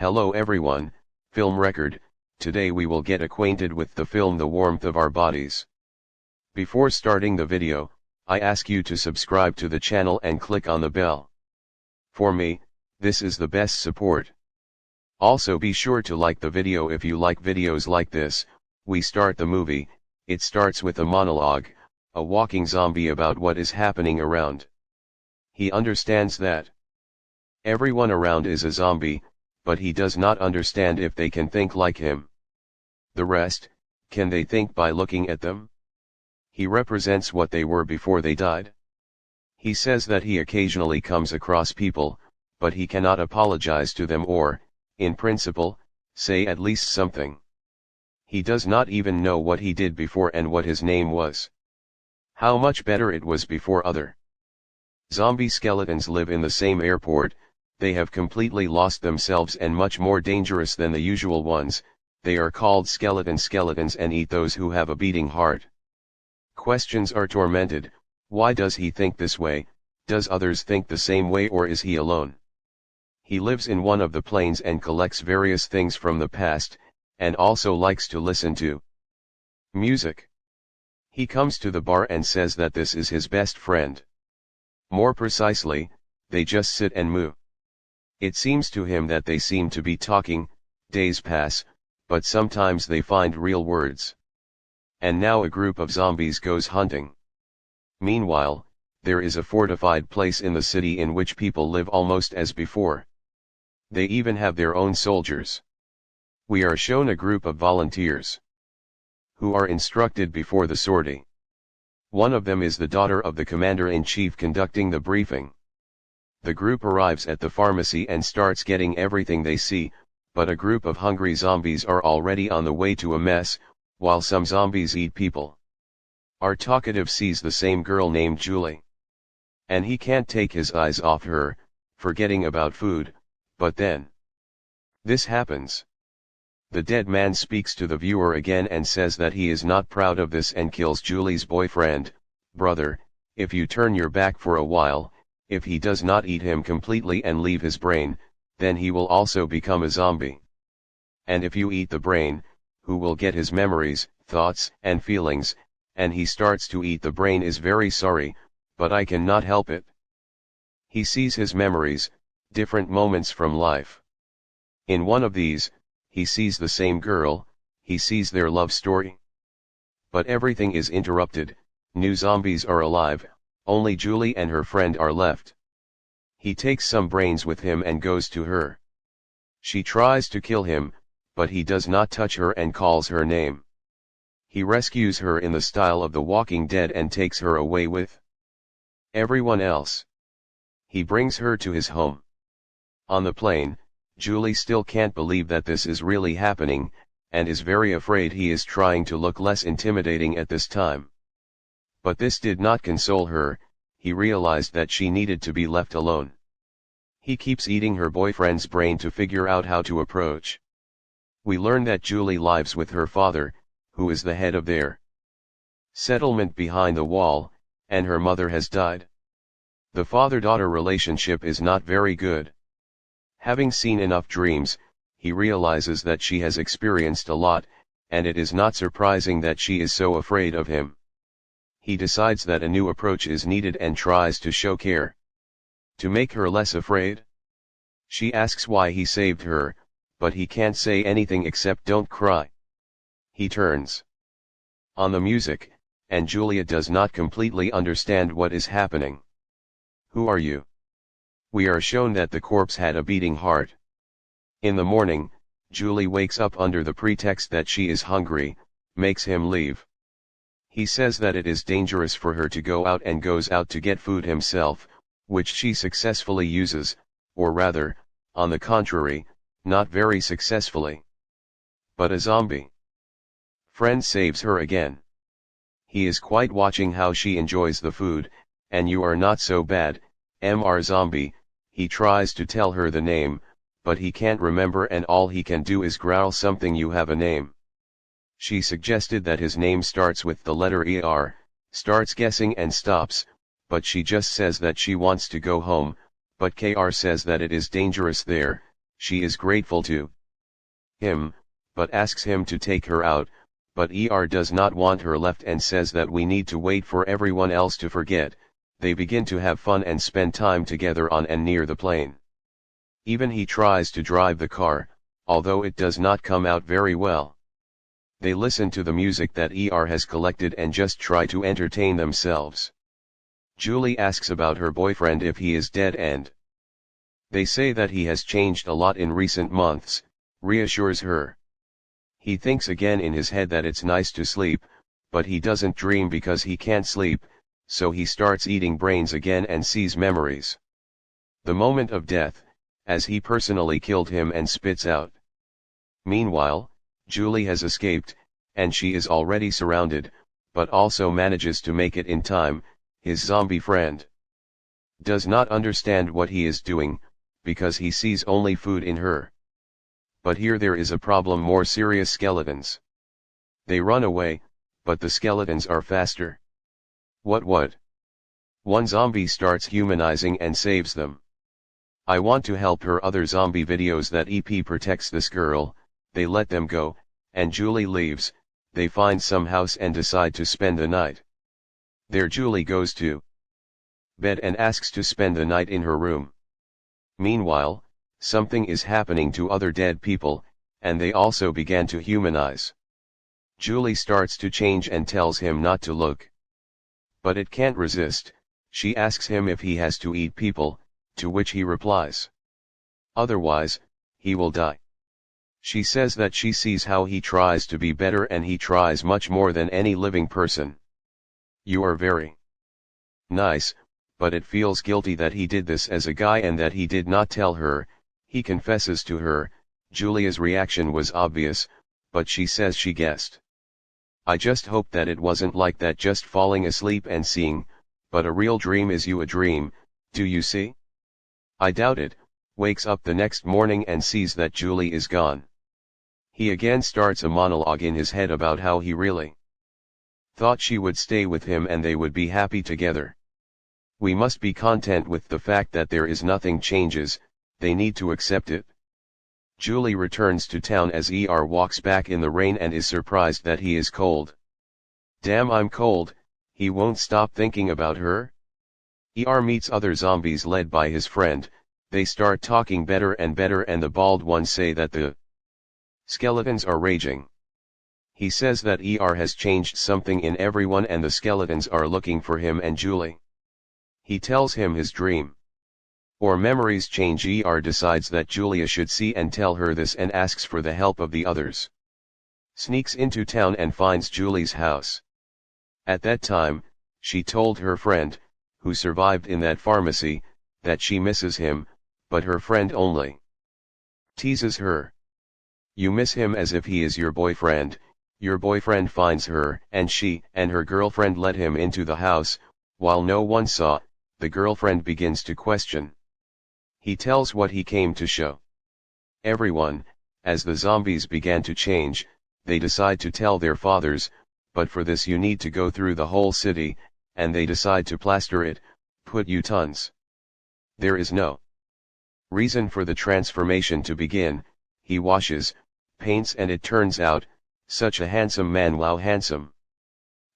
Hello everyone, Film Record. Today we will get acquainted with the film The Warmth of Our Bodies. Before starting the video, I ask you to subscribe to the channel and click on the bell. For me, this is the best support. Also be sure to like the video if you like videos like this. We start the movie. It starts with a monologue, a walking zombie about what is happening around. He understands that everyone around is a zombie, but he does not understand if they can think like him. The rest, can they think by looking at them? He represents what they were before they died. He says that he occasionally comes across people, but he cannot apologize to them or, in principle, say at least something. He does not even know what he did before and what his name was. How much better it was before other zombie skeletons live in the same airport. They have completely lost themselves and much more dangerous than the usual ones. They are called skeletons and eat those who have a beating heart. Questions are tormented. Why does he think this way? Does others think the same way, or is he alone? He lives in one of the planes and collects various things from the past, and also likes to listen to music. He comes to the bar and says that this is his best friend. More precisely, they just sit and moo. It seems to him that they seem to be talking. Days pass, but sometimes they find real words. And now a group of zombies goes hunting. Meanwhile, there is a fortified place in the city in which people live almost as before. They even have their own soldiers. We are shown a group of volunteers who are instructed before the sortie. One of them is the daughter of the commander-in-chief conducting the briefing. The group arrives at the pharmacy and starts getting everything they see, but a group of hungry zombies are already on the way to a mess, while some zombies eat people. Our talkative sees the same girl named Julie. And he can't take his eyes off her, forgetting about food, but then this happens. The dead man speaks to the viewer again and says that he is not proud of this and kills Julie's boyfriend. Brother, if you turn your back for a while, if he does not eat him completely and leave his brain, then he will also become a zombie. And if you eat the brain, who will get his memories, thoughts, and feelings? And he starts to eat the brain. Is very sorry, but I cannot help it. He sees his memories, different moments from life. In one of these, he sees the same girl, he sees their love story. But everything is interrupted. New zombies are alive. Only Julie and her friend are left. He takes some brains with him and goes to her. She tries to kill him, but he does not touch her and calls her name. He rescues her in the style of The Walking Dead and takes her away with everyone else. He brings her to his home. On the plane, Julie still can't believe that this is really happening, and is very afraid he is trying to look less intimidating at this time. But this did not console her. He realized that she needed to be left alone. He keeps eating her boyfriend's brain to figure out how to approach. We learn that Julie lives with her father, who is the head of their settlement behind the wall, and her mother has died. The father-daughter relationship is not very good. Having seen enough dreams, he realizes that she has experienced a lot, and it is not surprising that she is so afraid of him. He decides that a new approach is needed and tries to show care to make her less afraid. She asks why he saved her, but he can't say anything except don't cry. He turns on the music, and Julia does not completely understand what is happening. Who are you? We are shown that the corpse had a beating heart. In the morning, Julie wakes up under the pretext that she is hungry, makes him leave. He says that it is dangerous for her to go out and goes out to get food himself, which she successfully uses, or rather, on the contrary, not very successfully. But a zombie friend saves her again. He is quite watching how she enjoys the food, and you are not so bad, Mr. Zombie. He tries to tell her the name, but he can't remember and all he can do is growl something. You have a name. She suggested that his name starts with the letter ER, starts guessing and stops, but she just says that she wants to go home, but KR says that it is dangerous there. She is grateful to him, but asks him to take her out, but does not want her left and says that we need to wait for everyone else to forget. They begin to have fun and spend time together on and near the plane. Even he tries to drive the car, although it does not come out very well. They listen to the music that has collected and just try to entertain themselves. Julie asks about her boyfriend if he is dead and they say that he has changed a lot in recent months, reassures her. He thinks again in his head that it's nice to sleep, but he doesn't dream because he can't sleep, so he starts eating brains again and sees memories. The moment of death, as he personally killed him and spits out. Meanwhile, Julie has escaped, and she is already surrounded, but also manages to make it in time. His zombie friend does not understand what he is doing, because he sees only food in her. But here there is a problem: more serious skeletons. They run away, but the skeletons are faster. What? One zombie starts humanizing and saves them. I want to help her. Other zombie videos that EP protects this girl. They let them go, and Julie leaves. They find some house and decide to spend the night. There Julie goes to bed and asks to spend the night in her room. Meanwhile, something is happening to other dead people, and they also began to humanize. Julie starts to change and tells him not to look. But it can't resist. She asks him if he has to eat people, to which he replies, otherwise, he will die. She says that she sees how he tries to be better and he tries much more than any living person. You are very nice, but it feels guilty that he did this as a guy and that he did not tell her. He confesses to her. Julia's reaction was obvious, but she says she guessed. I just hope that it wasn't like that, just falling asleep and seeing, but a real dream is you a dream, do you see? I doubt it. Wakes up the next morning and sees that Julie is gone. He again starts a monologue in his head about how he really thought she would stay with him and they would be happy together. We must be content with the fact that there is nothing changes, they need to accept it. Julie returns to town as walks back in the rain and is surprised that he is cold. Damn, I'm cold. He won't stop thinking about her. Meets other zombies led by his friend. They start talking better and the bald ones say that the skeletons are raging. He says that has changed something in everyone and the skeletons are looking for him and Julie. He tells him his dream or memories change. Decides that Julia should see and tell her this and asks for the help of the others. Sneaks into town and finds Julie's house. At that time, she told her friend, who survived in that pharmacy, that she misses him, but her friend only teases her. You miss him as if he is your boyfriend. Your boyfriend finds her, and she and her girlfriend let him into the house. While no one saw, the girlfriend begins to question. He tells what he came to show everyone. As the zombies began to change, they decide to tell their fathers, but for this you need to go through the whole city, and they decide to plaster it, put tons. There is no reason for the transformation to begin. He washes, paints, and it turns out, such a handsome man. Wow, handsome.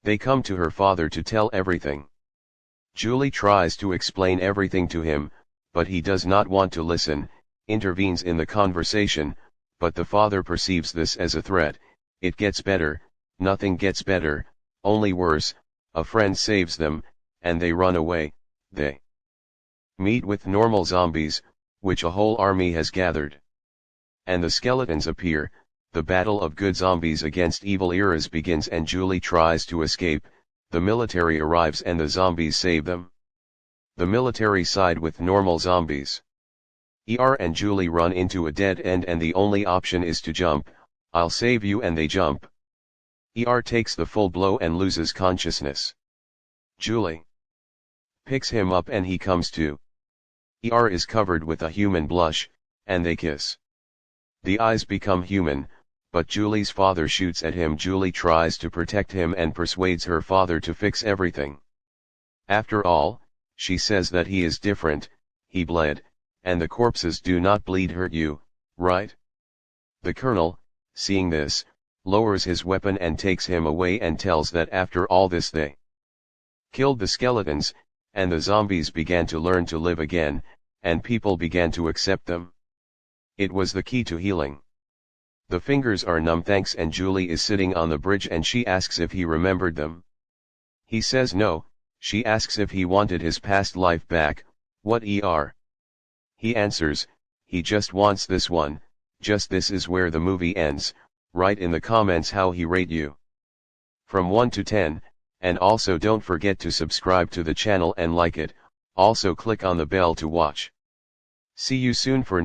They come to her father to tell everything. Julie tries to explain everything to him, but he does not want to listen, intervenes in the conversation, but the father perceives this as a threat. It gets better, nothing gets better, only worse. A friend saves them, and they run away. They meet with normal zombies, which a whole army has gathered. And the skeletons appear. The battle of good zombies against evil eras begins and Julie tries to escape. The military arrives and the zombies save them. The military side with normal zombies. And Julie run into a dead end and the only option is to jump. I'll save you, and they jump. Takes the full blow and loses consciousness. Julie picks him up and he comes to. Is covered with a human blush, and they kiss. The eyes become human, but Julie's father shoots at him. Julie tries to protect him and persuades her father to fix everything. After all, she says that he is different, he bled, and the corpses do not bleed hurt you, right? The colonel, seeing this, lowers his weapon and takes him away and tells that after all this they killed the skeletons, and the zombies began to learn to live again, and people began to accept them. It was the key to healing. The fingers are numb thanks, and Julie is sitting on the bridge and she asks if he remembered them. He says no. She asks if he wanted his past life back. What er? He answers, he just wants this one. Just this is where the movie ends. Write in the comments how he rate you from 1 to 10, and also don't forget to subscribe to the channel and like it. Also click on the bell to watch. See you soon for